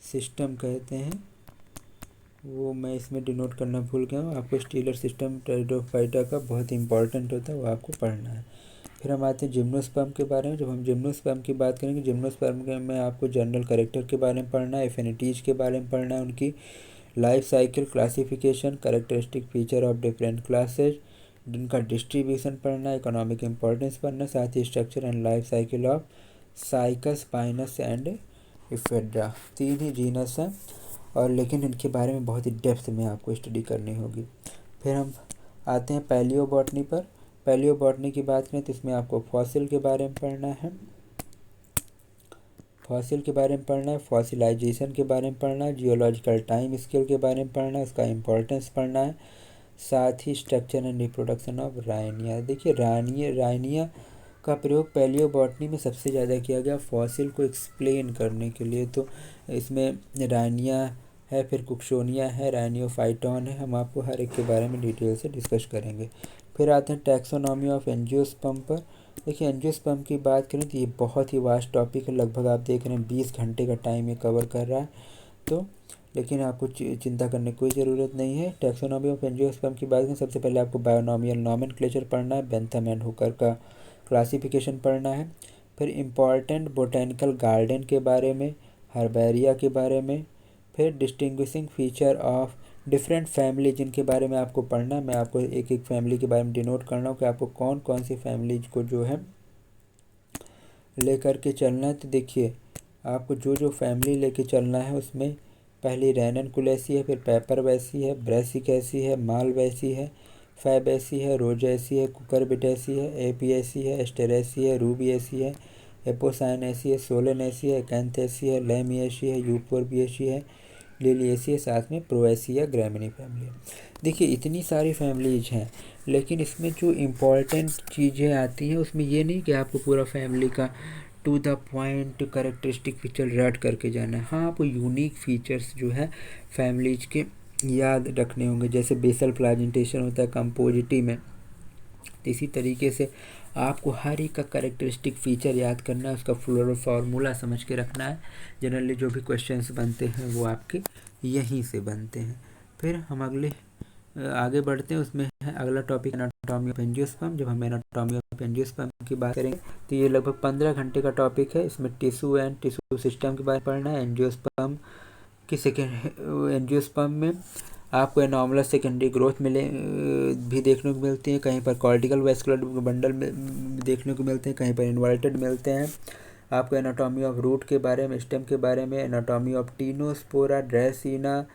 सिस्टम कहते हैं, वो मैं इसमें डिनोट करना भूल गया हूँ। आपको स्टीलर सिस्टम टेरिडोफाइटा का बहुत इंपॉर्टेंट होता है, वो आपको पढ़ना है। फिर हम आते हैं जिम्नोस्पर्म के बारे में। जब हम जिम्नोस्पर्म की बात करेंगे, जिम्नोस्पर्म में आपको जनरल कैरेक्टर के बारे में पढ़ना है, एफिनिटीज़ के बारे में पढ़ना है, उनकी life cycle, classification, characteristic feature of different classes, जिनका डिस्ट्रीब्यूशन पढ़ना है, इकोनॉमिक इम्पोर्टेंस पढ़ना है, साथ ही structure and life cycle of Cycas, Pinus and Ephedra. 3 ही जीनस हैं। और लेकिन इनके बारे में बहुत ही डेप्थ में आपको स्टडी करनी होगी। फिर हम आते हैं पैलियोबॉटनी पर। पैलियोबॉटनी की बात करें तो इसमें आपको फॉसिल के बारे में पढ़ना है, फॉसिल के बारे में पढ़ना है, फॉसिलाइजेशन के बारे में पढ़ना है, जियोलॉजिकल टाइम स्केल के बारे में पढ़ना है, उसका इम्पोर्टेंस पढ़ना है, साथ ही स्ट्रक्चर एंड रिप्रोडक्शन ऑफ रायनिया। देखिए रायनिया का प्रयोग पैलियोबॉटनी में सबसे ज़्यादा किया गया फॉसिल को एक्सप्लेन करने के लिए। तो इसमें रायनिया है, फिर कुक्सोनिया है, रायनियोफाइटॉन है। हम आपको हर एक के बारे में डिटेल से डिस्कस करेंगे। फिर आते हैं टैक्सोनॉमी ऑफ एंजियोस्पर्म पर। देखिए एंजियोस्पर्म की बात करें तो ये बहुत ही वास्ट टॉपिक है, लगभग आप देख रहे हैं 20 घंटे का टाइम ये कवर कर रहा है। तो लेकिन आपको चिंता करने की कोई ज़रूरत नहीं है। टैक्सोनॉमी ऑफ एंजियोस्पर्म की बात करें, सबसे पहले आपको बायोनॉमियल नॉमेनक्लेचर पढ़ना है, बेंथम एंड हुकर का क्लासिफिकेशन पढ़ना है। फिर इम्पॉर्टेंट बोटेनिकल गार्डन के बारे में, हर्बेरिया के बारे में, फिर distinguishing feature of different family जिनके बारे में आपको पढ़ना है। मैं आपको एक एक फैमिली के बारे में डिनोट करना हूँ कि आपको कौन कौन सी फैमिलीज को जो है लेकर के चलना है। तो देखिए आपको जो जो फैमिली लेके चलना है उसमें पहली रैननकुलेसी है, फिर पेपरवेसी है, ब्रेसिकेसी है, मालवेसी है, फैबेसी है, रोजेसी है, कुकरबिटेसी है, एपिएसी है, एस्टेरेसी है, रूबिएसी है, एपोसाइनेसी है, सोलेनेसी है, कैंथेसी है, लेमिएसी है, यूफोर्बिएसी है, लिलिएसी है, साथ में प्रोएसी या ग्रैमिनी फैमिली है। देखिए इतनी सारी फैमिलीज हैं, लेकिन इसमें जो इम्पोर्टेंट चीज़ें आती हैं उसमें ये नहीं कि आपको पूरा फैमिली का to the point characteristic feature रट करके जाना है। हाँ, आपको यूनिक फीचर्स जो है फैमिलीज के याद रखने होंगे। जैसे बेसल प्लाजेंटेशन होता है कंपोजिटी में, तो इसी तरीके से आपको हर एक का करेक्टरिस्टिक फ़ीचर याद करना है, उसका फार्मूला समझ के रखना है। जनरली जो भी क्वेश्चंस बनते हैं वो आपके यहीं से बनते हैं। फिर हम आगे बढ़ते हैं, उसमें है अगला टॉपिक एनाटॉमी ऑफ एंजियोस्पर्म। जब हम एनाटॉमी ऑफ एंजियोस्पर्म की बात करेंगे तो ये लगभग 15 घंटे का टॉपिक है। इसमें टिश्यू एंड टिश्यू सिस्टम के बारे में पढ़ना है। एंजियोस्पर्म की एंजियोस्पर्म में आपको एनॉमलस सेकेंडरी ग्रोथ भी देखने को मिलती है, कहीं पर कॉर्टिकल वैस्कुलर बंडल में देखने को मिलते हैं, कहीं पर इन्वर्टेड मिलते हैं। आपको एनाटॉमी ऑफ रूट के बारे में, स्टेम के बारे में, anatomy of Tinospora, Dracaena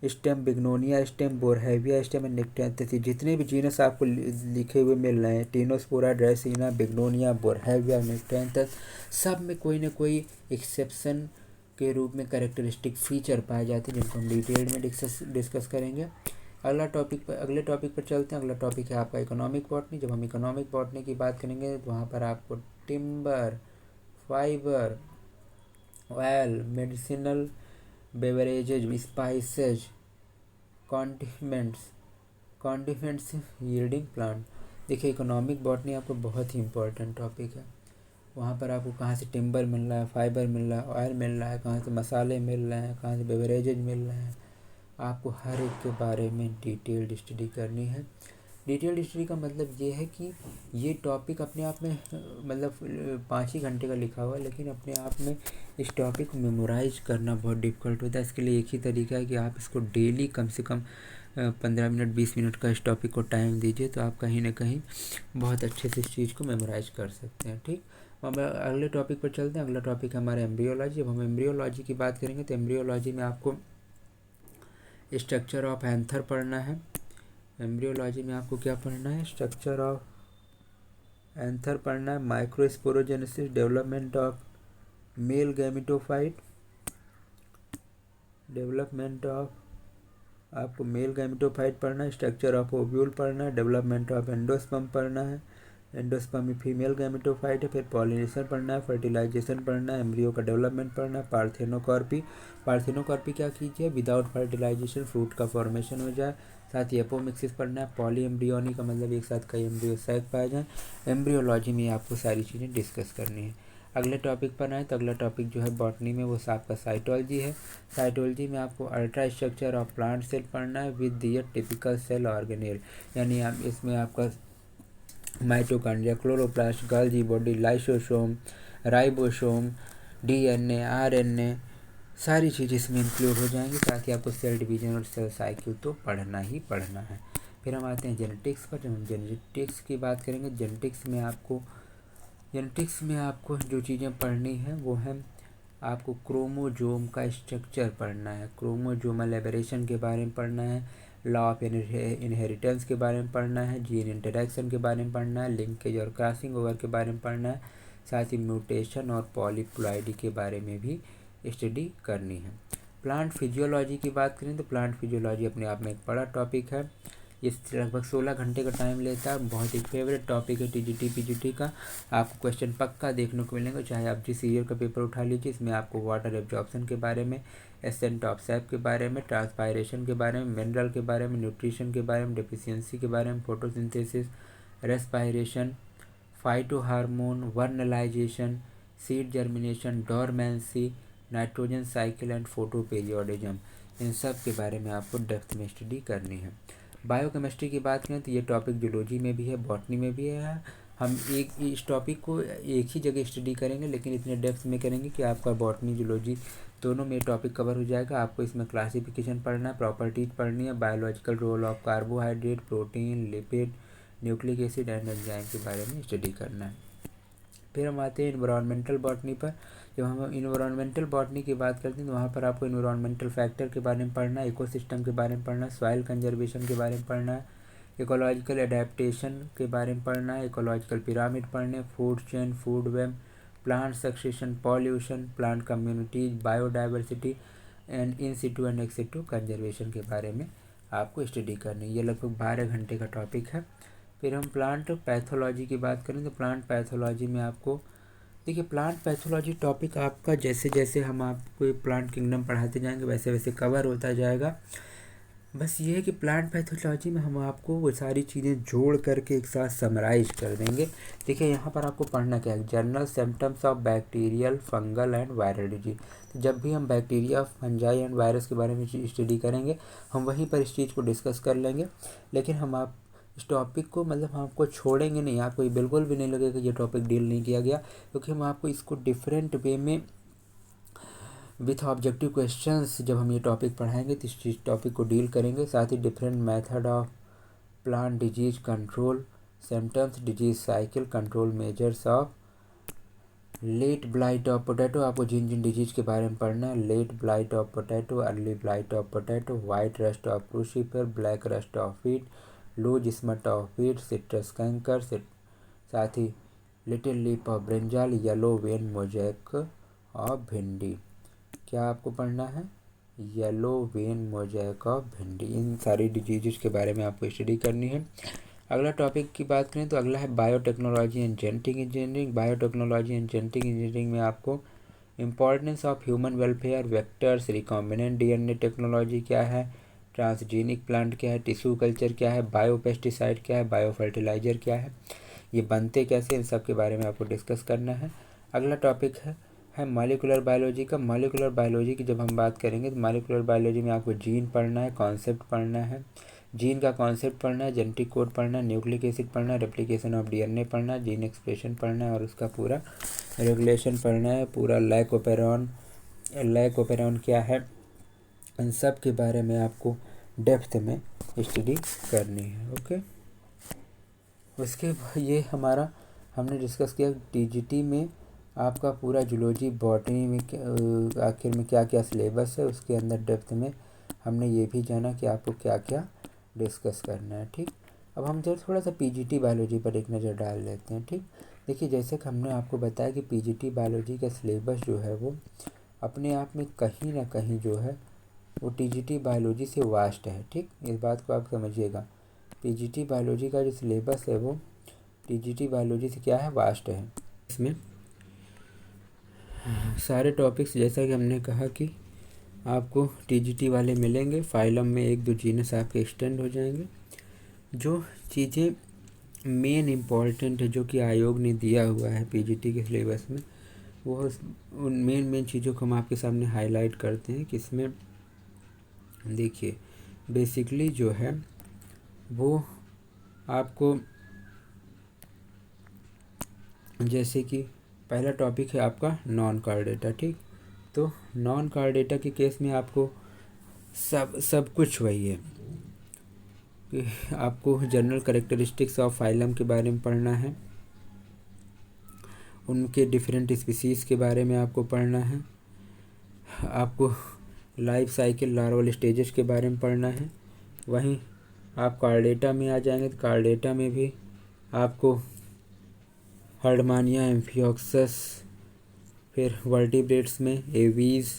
stem, Bignonia stem, Boerhaavia stem and Nyctanthes, जितने भी जीनस आपको लिखे हुए मिल रहे हैं, टीनोस्पोरा, ड्रेसिना, बिग्नोनिया, बोरहैविया, निक्टेंथस, सब में कोई ना कोई एक्सेप्शन के रूप में कैरेक्टरिस्टिक फीचर पाए जाते हैं, जिनको हम डिटेल में डिस्कस करेंगे। अगले टॉपिक पर चलते हैं। अगला टॉपिक है आपका इकोनॉमिक बॉटनी। जब हम इकोनॉमिक बॉटनी की बात करेंगे तो वहाँ पर आपको timber, fibre, oil, medicinal beverages, spices, condiments yielding plant. देखिए इकोनॉमिक बॉटनी आपको बहुत ही इंपॉर्टेंट टॉपिक है। वहाँ पर आपको कहाँ से टिम्बर मिल रहा है, फाइबर मिल रहा है, ऑयल मिल रहा है, कहाँ से मसाले मिल रहे हैं, कहाँ से बेवरेजेज मिल रहे हैं, आपको हर एक के बारे में डिटेल्ड स्टडी करनी है। डिटेल्ड स्टडी का मतलब ये है कि ये टॉपिक अपने आप में मतलब 5 ही घंटे का लिखा हुआ है, लेकिन अपने आप में इस टॉपिक को मेमोराइज करना बहुत डिफ़िकल्ट होता है। इसके लिए एक ही तरीका है कि आप इसको डेली कम से कम 15 मिनट 20 मिनट का इस टॉपिक को टाइम दीजिए, तो आप कहीं ना कहीं बहुत अच्छे से इस चीज़ को मेमोराइज कर सकते हैं। ठीक, हम अगले टॉपिक पर चलते हैं। अगला टॉपिक है हमारा एम्ब्रियोलॉजी। जब हम एम्ब्रियोलॉजी की बात करेंगे तो एम्ब्रियोलॉजी में आपको स्ट्रक्चर ऑफ एंथर पढ़ना है। एम्ब्रियोलॉजी में आपको क्या पढ़ना है? स्ट्रक्चर ऑफ एंथर पढ़ना है, microsporogenesis, development of male gametophyte, आपको मेल गैमेटोफाइट पढ़ना है, स्ट्रक्चर ऑफ ओव्यूल पढ़ना है, डेवलपमेंट ऑफ एंडोस्पर्म पढ़ना है, एंडोस्पर्म में फीमेल गैमेटोफाइट है, फिर पॉलिनेशन पढ़ना है, फर्टिलाइजेशन पढ़ना है, एम्ब्रियो का डेवलपमेंट पढ़ना है, पार्थेनोकॉर्पी क्या कीजिए, विदाउट फर्टिलाइजेशन फ्रूट का फॉर्मेशन हो जाए, साथ ही एपोमिक्सिस पढ़ना है, पॉली एम्ब्रियोनी का मतलब एक साथ कई एम्ब्रियो सैक पाए जाएँ। एम्ब्रियोलॉजी में आपको सारी चीज़ें डिस्कस करनी है। अगले टॉपिक पर आए तो अगला टॉपिक जो है बॉटनी में वो आपका साइटोलॉजी है। साइटोलॉजी में आपको ultra structure of plant cell पढ़ना है with their typical cell organelle, यानी आप इसमें आपका mitochondria, chloroplast, Golgi body, lysosome, ribosome, DNA, RNA, सारी चीज़ें इसमें इंक्लूड हो जाएंगी। साथ ही आपको सेल डिवीजन और सेल साइकिल तो पढ़ना ही पढ़ना है। फिर हम आते हैं जेनेटिक्स पर। जब हम जेनेटिक्स की बात करेंगे, जेनेटिक्स में आपको जो चीज़ें पढ़नी है वो है आपको क्रोमोजोम का स्ट्रक्चर पढ़ना है, क्रोमोजोमल एबरेशन के बारे में पढ़ना है, लॉ ऑफ इनहेरिटेंस के बारे में पढ़ना है, जीन इंटरेक्शन के बारे में पढ़ना है, लिंकेज और क्रॉसिंग ओवर के बारे में पढ़ना है, साथ ही म्यूटेशन और पॉलीप्लॉइडी के बारे में भी स्टडी करनी है। प्लांट फिजियोलॉजी की बात करें तो प्लांट फिजियोलॉजी अपने आप में एक बड़ा टॉपिक है। ये लगभग 16 घंटे का टाइम लेता है, बहुत ही फेवरेट टॉपिक है टीजीटी पीजीटी का। आपको क्वेश्चन पक्का देखने को मिलेंगे, चाहे आप जिस ईयर का पेपर उठा लीजिए। इसमें आपको वाटर एब्जॉर्प्शन के बारे में, एसेंट ऑफ सैप के बारे में, ट्रांसपायरेशन के बारे में, मिनरल के बारे में, न्यूट्रिशन के बारे में, डेफिशिएंसी के बारे में, photosynthesis, respiration, phytohormone, vernalization, seed germination, dormancy, nitrogen cycle and photoperiodism, इन सब के बारे में आपको डेप्थ में स्टडी करनी है। बायोकेमिस्ट्री की बात करें तो ये टॉपिक जूलॉजी में भी है, बॉटनी में भी है। हम एक इस टॉपिक को एक ही जगह स्टडी करेंगे, लेकिन इतने डेप्थ में करेंगे कि आपका बॉटनी जूलॉजी दोनों में टॉपिक कवर हो जाएगा। आपको इसमें क्लासिफिकेशन पढ़ना है, प्रॉपर्टीज पढ़नी है, biological role of carbohydrate, protein, lipid, nucleic acid and enzyme के बारे में स्टडी करना है। फिर हम आते हैं इन्वायरमेंटल बॉटनी पर। जब हम इन्वायरमेंटल बॉटनी की बात करते हैं तो वहाँ पर आपको इन्वायरमेंटल फैक्टर के बारे में पढ़ना है, इकोसिस्टम के बारे में पढ़ना है, सॉइल कंजर्वेशन के बारे में पढ़ना है, इकोलॉजिकल एडेप्टेशन के बारे में पढ़ना है, इकोलॉजिकल पिरामिड पढ़ने, food chain, food web, plant succession, pollution, plant communities, biodiversity and in Situ and ex situ conservation के बारे में आपको स्टडी करनी है। ये लगभग 12 घंटे का टॉपिक है। फिर हम प्लांट पैथोलॉजी की बात करें तो प्लांट पैथोलॉजी में आपको देखिए, प्लांट पैथोलॉजी टॉपिक आपका जैसे जैसे हम आपको प्लांट किंगडम पढ़ाते जाएंगे वैसे वैसे कवर होता जाएगा। बस ये है कि प्लांट पैथोलॉजी में हम आपको वो सारी चीज़ें जोड़ करके एक साथ समराइज कर देंगे। देखिए यहाँ पर आपको पढ़ना क्या है, general symptoms of bacterial, fungal and viral disease. तो जब भी हम बैक्टीरिया, फंजाई एंड वायरस के बारे में स्टडी करेंगे हम वहीं पर इस चीज़ को डिस्कस कर लेंगे। लेकिन हम आप इस टॉपिक को मतलब हम आपको छोड़ेंगे नहीं, आपको ये बिल्कुल भी नहीं लगेगा कि ये टॉपिक डील नहीं किया गया, क्योंकि हम आपको इसको डिफरेंट वे में विथ ऑब्जेक्टिव क्वेश्चंस जब हम ये टॉपिक पढ़ाएंगे तो इस चीज़ टॉपिक को डील करेंगे। साथ ही different method of plant disease control, symptoms, disease cycle, control measures of late blight of potato. आपको जिन जिन डिजीज के बारे में पढ़ना है, late blight of potato, early blight of potato, white rust of crucifer, black rust of wheat, loose smut of wheat, citrus canker, साथ ही little leaf of brinjal, yellow vein mosaic of bhindi. क्या आपको पढ़ना है, येलो वेन मोजैक ऑफ भिंडी। इन सारी disease के बारे में आपको स्टडी करनी है। अगला टॉपिक की बात करें तो अगला है biotechnology and genetic engineering. Biotechnology and genetic engineering में आपको importance of human welfare, vectors, recombinant DNA technology क्या है, ट्रांसजेनिक प्लांट क्या है, टिश्यू कल्चर क्या है, बायोपेस्टिसाइड क्या है, बायो फर्टिलाइजर क्या है, ये बनते कैसे, इन सब के बारे में आपको डिस्कस करना है। अगला टॉपिक है मॉलिक्यूलर बायोलॉजी का। मॉलिक्यूलर बायोलॉजी की जब हम बात करेंगे तो मॉलिक्यूलर बायोलॉजी में आपको जीन पढ़ना है, कॉन्सेप्ट पढ़ना है, जीन का कॉन्सेप्ट पढ़ना है, जेनेटिक कोड पढ़ना है, न्यूक्लिक एसिड पढ़ना है, रेप्लिकेशन ऑफ डीएनए पढ़ना है, जीन एक्सप्रेशन पढ़ना है और उसका पूरा रेगुलेशन पढ़ना है, पूरा लाइकोपेरॉन क्या है, इन सब के बारे में आपको डेप्थ में स्टडी करनी है। ओके, उसके ये हमारा हमने डिस्कस किया टीजीटी में आपका पूरा जूलॉजी, बॉटनी में आखिर में क्या क्या सिलेबस है, उसके अंदर डेप्थ में हमने ये भी जाना कि आपको क्या क्या डिस्कस करना है। ठीक, अब हम थोड़ा सा पीजीटी बायोलॉजी पर एक नज़र डाल लेते हैं। ठीक, देखिए जैसे कि हमने आपको बताया कि पीजीटी बायोलॉजी का सिलेबस जो है वो अपने आप में कहीं ना कहीं जो है वो टीजीटी बायोलॉजी से वास्ट है। ठीक, इस बात को आप समझिएगा, पीजीटी बायोलॉजी का जो सिलेबस है वो टीजीटी बायोलॉजी से क्या है, वास्ट है। इसमें सारे टॉपिक्स जैसा कि हमने कहा कि आपको टीजीटी वाले मिलेंगे, फाइलम में एक दो जीनस आपके एक्सटेंड हो जाएंगे। जो चीज़ें मेन इम्पॉर्टेंट है जो कि आयोग ने दिया हुआ है पीजीटी के सिलेबस में, वो उन मेन चीज़ों को हम आपके सामने हाईलाइट करते हैं कि इसमें देखिए बेसिकली जो है वो आपको जैसे कि पहला टॉपिक है आपका नॉन कार डेटा। ठीक, तो नॉन कार डेटा के केस में आपको सब कुछ वही है कि आपको जनरल कैरेक्टरिस्टिक्स ऑफ फाइलम के बारे में पढ़ना है, उनके डिफरेंट स्पीसीज़ के बारे में आपको पढ़ना है, आपको लाइफ साइकिल लार्वल स्टेजेस के बारे में पढ़ना है। वहीं आप कार्डेटा में आ जाएंगे तो कार्डेटा में भी आपको हर्डमानिया, एम्फियोक्सस, फिर वर्टिब्रेट्स में एवीज,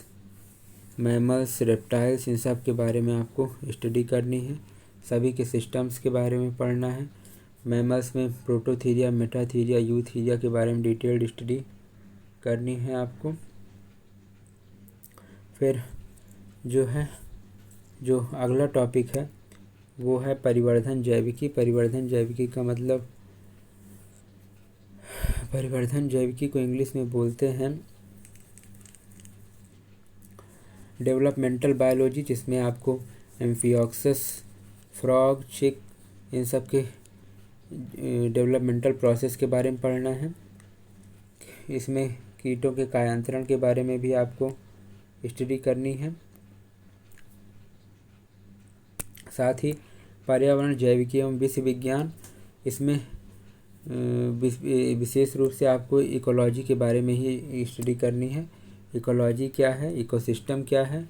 मैमल्स, रेप्टाइल्स, इन सब के बारे में आपको स्टडी करनी है। सभी के सिस्टम्स के बारे में पढ़ना है। मैमल्स में प्रोटोथीरिया, मेटाथीरिया, यूथीरिया के बारे में डिटेल्ड स्टडी करनी है आपको। फिर जो अगला टॉपिक है वो है परिवर्धन जैविकी। परिवर्धन जैविकी का मतलब, परिवर्धन जैविकी को इंग्लिश में बोलते हैं डेवलपमेंटल बायोलॉजी, जिसमें आपको एम्फियोक्सस, फ्रॉग, चिक, इन सब के डेवलपमेंटल प्रोसेस के बारे में पढ़ना है। इसमें कीटों के कायांतरण के बारे में भी आपको स्टडी करनी है। साथ ही पर्यावरण जैविकी एवं विश्व विज्ञान, इसमें विशेष रूप से आपको इकोलॉजी के बारे में ही स्टडी करनी है। इकोलॉजी क्या है, इकोसिस्टम क्या है,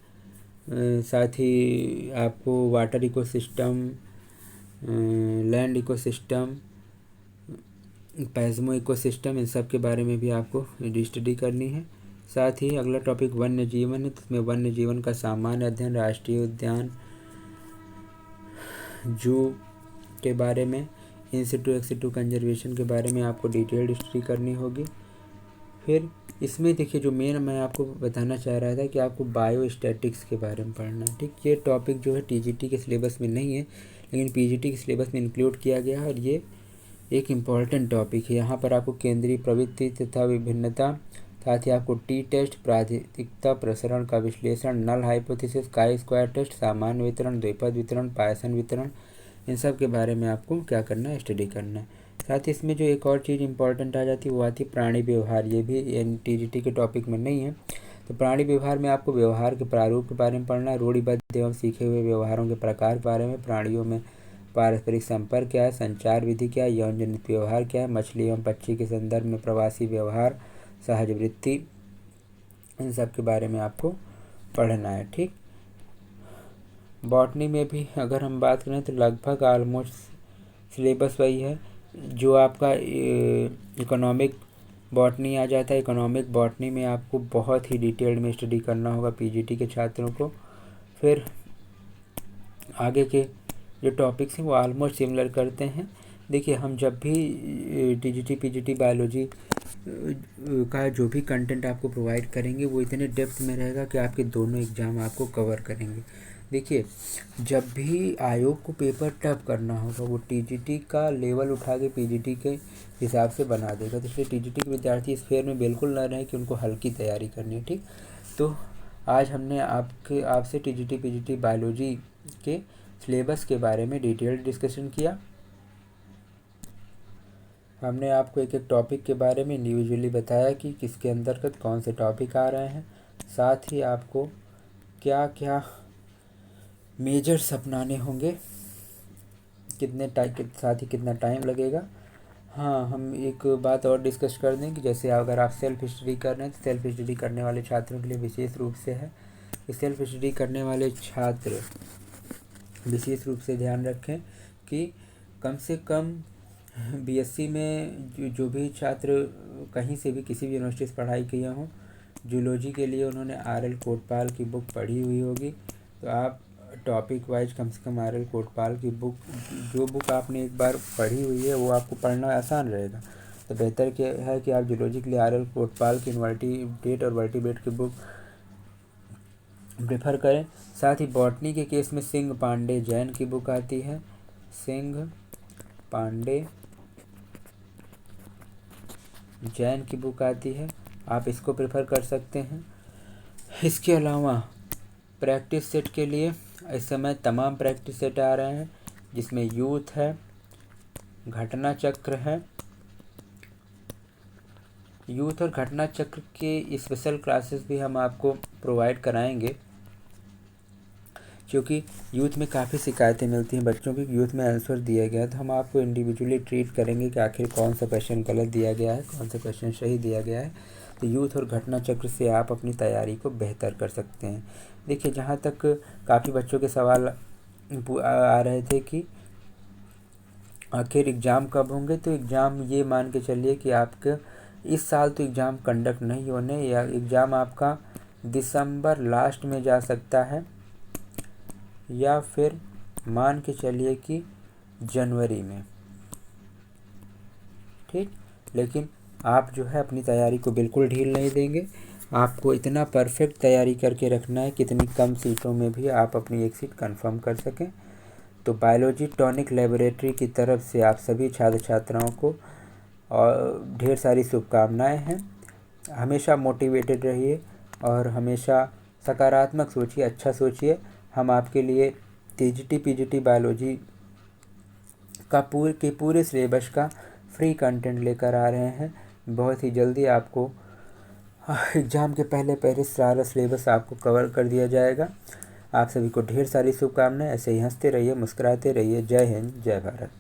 साथ ही आपको वाटर इकोसिस्टम, लैंड इकोसिस्टम, पैज़्मो इकोसिस्टम, इन सब के बारे में भी आपको स्टडी करनी है। साथ ही अगला टॉपिक वन्य जीवन है, तो इसमें वन्य जीवन का सामान्य अध्ययन, राष्ट्रीय उद्यान, जू के बारे में, इन सिटू एक्स सिटू कंजर्वेशन के बारे में आपको डिटेल्ड स्टडी करनी होगी। फिर इसमें देखिए जो मेन मैं आपको बताना चाह रहा था कि आपको बायोस्टैटिक्स के बारे में पढ़ना है। ठीक, ये टॉपिक जो है टीजीटी के सिलेबस में नहीं है, लेकिन पीजीटी के सिलेबस में इंक्लूड किया गया है और ये एक इम्पॉर्टेंट टॉपिक है। यहाँ पर आपको केंद्रीय प्रवृत्ति तथा विभिन्नता, साथ ही आपको टी टेस्ट, प्राधिकता, प्रसरण का विश्लेषण, null hypothesis, chi square test, सामान्य वितरण, द्विपद वितरण, पायसन वितरण, इन सब के बारे में आपको क्या करना है, स्टडी करना है। साथ ही इसमें जो एक और चीज़ इंपॉर्टेंट आ जाती है वो आती है प्राणी व्यवहार। ये भी टीजीटी के टॉपिक में नहीं है। तो प्राणी व्यवहार में आपको व्यवहार के प्रारूप के बारे में पढ़ना है, रूढ़िबद्ध एवं सीखे हुए व्यवहारों के प्रकार के बारे में, प्राणियों में पारस्परिक संपर्क क्या है, संचार विधि क्या है, यौन जनित व्यवहार क्या है, मछली एवं पक्षी के संदर्भ में प्रवासी व्यवहार, सहज वृत्ति, इन सब के बारे में आपको पढ़ना है। ठीक, बॉटनी में भी अगर हम बात करें तो लगभग ऑलमोस्ट सिलेबस वही है जो आपका इकोनॉमिक बॉटनी आ जाता है। इकोनॉमिक बॉटनी में आपको बहुत ही डिटेल्ड में स्टडी करना होगा पीजीटी के छात्रों को। फिर आगे के जो टॉपिक्स हैं वो ऑलमोस्ट सिमिलर करते हैं। देखिए हम जब भी टीजीटी पीजीटी बायोलॉजी का जो भी कंटेंट आपको प्रोवाइड करेंगे वो इतने डेप्थ में रहेगा कि आपके दोनों एग्ज़ाम आपको कवर करेंगे। देखिए जब भी आयोग को पेपर टफ करना होगा वो टीजीटी का लेवल उठा के पीजीटी के हिसाब से बना देगा। तो इसलिए टीजीटी के विद्यार्थी इस फेयर में बिल्कुल ना रहे कि उनको हल्की तैयारी करनी है। ठीक, तो आज हमने आपसे टीजीटी पीजीटी बायोलॉजी के सिलेबस के बारे में डिटेल्ड डिस्कशन किया। हमने आपको एक एक टॉपिक के बारे में इंडिविजुअली बताया कि किसके अंतर्गत कौन से टॉपिक आ रहे हैं, साथ ही आपको क्या क्या मेजर्स अपनाने होंगे, साथ ही कितना टाइम लगेगा। हाँ, हम एक बात और डिस्कस कर दें कि जैसे अगर आप सेल्फ स्टडी कर रहे हैं तो सेल्फ स्टडी करने वाले छात्रों के लिए विशेष रूप से है कि सेल्फ स्टडी करने वाले छात्र विशेष रूप से ध्यान रखें कि कम से कम बीएससी में जो भी छात्र कहीं से भी किसी भी यूनिवर्सिटी से पढ़ाई किए हों, जूलॉजी के लिए उन्होंने आर.एल. कोटपाल की बुक पढ़ी हुई होगी। तो आप टॉपिक वाइज कम से कम आर.एल. कोटपाल की बुक, जो बुक आपने एक बार पढ़ी हुई है वो आपको पढ़ना आसान रहेगा। तो बेहतर क्या है कि आप जूलॉजी के लिए आर.एल. कोटपाल की इनवर्टिब्रेट और वर्टिब्रेट की बुक प्रेफर करें। साथ ही बॉटनी के केस में सिंह पांडे जैन की बुक आती है, सिंह पांडे जैन की बुक आती है, आप इसको प्रेफर कर सकते हैं। इसके अलावा प्रैक्टिस सेट के लिए इस समय तमाम प्रैक्टिस सेट आ रहे हैं जिसमें यूथ है, घटना चक्र है। यूथ और घटना चक्र के स्पेशल क्लासेस भी हम आपको प्रोवाइड कराएंगे क्योंकि यूथ में काफ़ी शिकायतें मिलती हैं बच्चों की। यूथ में आंसर दिया गया है तो हम आपको इंडिविजुअली ट्रीट करेंगे कि आखिर कौन सा क्वेश्चन गलत दिया गया है, कौन सा क्वेश्चन सही दिया गया है। तो यूथ और घटना चक्र से आप अपनी तैयारी को बेहतर कर सकते हैं। देखिए, जहाँ तक काफ़ी बच्चों के सवाल आ रहे थे कि आखिर एग्ज़ाम कब होंगे, तो एग्ज़ाम ये मान के चलिए कि आपके इस साल तो एग्ज़ाम कंडक्ट नहीं होने, या एग्ज़ाम आपका दिसंबर लास्ट में जा सकता है, या फिर मान के चलिए कि जनवरी में। ठीक, लेकिन आप जो है अपनी तैयारी को बिल्कुल ढील नहीं देंगे। आपको इतना परफेक्ट तैयारी करके रखना है कितनी कम सीटों में भी आप अपनी एक सीट कंफर्म कर सकें। तो बायोलॉजी टॉनिक लेबोरेटरी की तरफ से आप सभी छात्र छात्राओं को और ढेर सारी शुभकामनाएं हैं। हमेशा मोटिवेटेड रहिए और हमेशा सकारात्मक सोचिए, अच्छा सोचिए। हम आपके लिए टीजीटी पीजीटी बायोलॉजी का पूरे सिलेबस का फ्री कंटेंट लेकर आ रहे हैं। बहुत ही जल्दी आपको एग्ज़ाम के पहले सारा सिलेबस आपको कवर कर दिया जाएगा। आप सभी को ढेर सारी शुभकामनाएं। ऐसे ही हंसते रहिए, मुस्कुराते रहिए। जय हिंद, जय भारत।